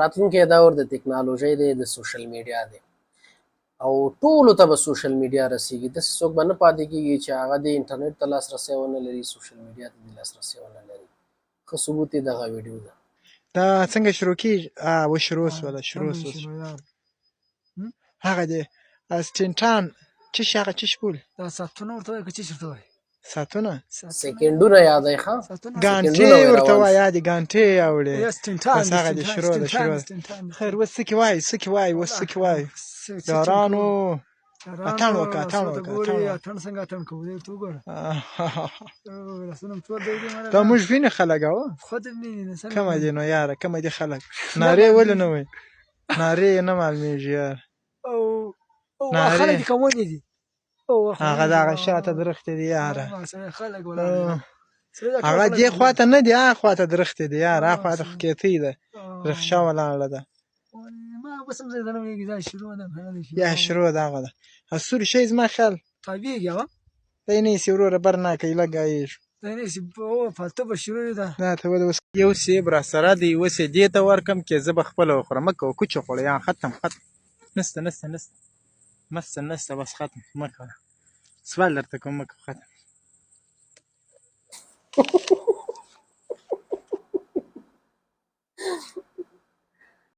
راتلونکی دور د ټکنالوژۍ دی، د سوشل میډیا دی، او ټولو ته به سوشل میډیا رسیږي. داسې څوک به نه پاتې کېږي چې هغه د انټرنیټ ته لاسرسی ونه لري، سوشل میډیا ته د لاسرسی ونه لري. ښه ثبوت یې دغه ویډیو ده. دا څنګه شروع کیږي؟ و شروع سوله شروع سو هغه دی استنټان چې هغه چې شپول دا ساعتونه ورته وایي که څه شرته وایي ساعتونه سکندونه یادای ښه ګانټې ورته وایي یادي ګانټې اوړي یا سټنټان بس هغه دی شروع ده شروع خیر اوس څه کې وایي څه کې وایي اوس څه کې وایي یارانو اتڼ وکړه اتڼ وکړه اتڼ څنګه اتڼ کوو دی ورته وګوره لاسونه مې تور دی دا موږ وینې خلک او خود مې کومه دی نو یاره کومه دی خلک نارې ولې نه وایي نارې یې نه معلومېږي یاره او خلک دې کومونې دي هغه دغه شاته درختې دی یاره هغه دې خواته نه دی هغه خواته درختې دی یاره هغه خواته خکېتۍ ده رخشا ولاړه ده یا شروع دغه ده سور شی زما خیال تابېږي هغه دی نیسي وروره بر نه کوي لګایېږي دی نیسي فالتو به شروع ده دا ته ولې اوس یو سیب را سره دی اوس یې دې ته ورکړم کې زه به خپله وخورم مه کوه کوچ وخوړه یا ختم نسته نسته بس ختم مه کوه سوال درته کوم مه کوه ختم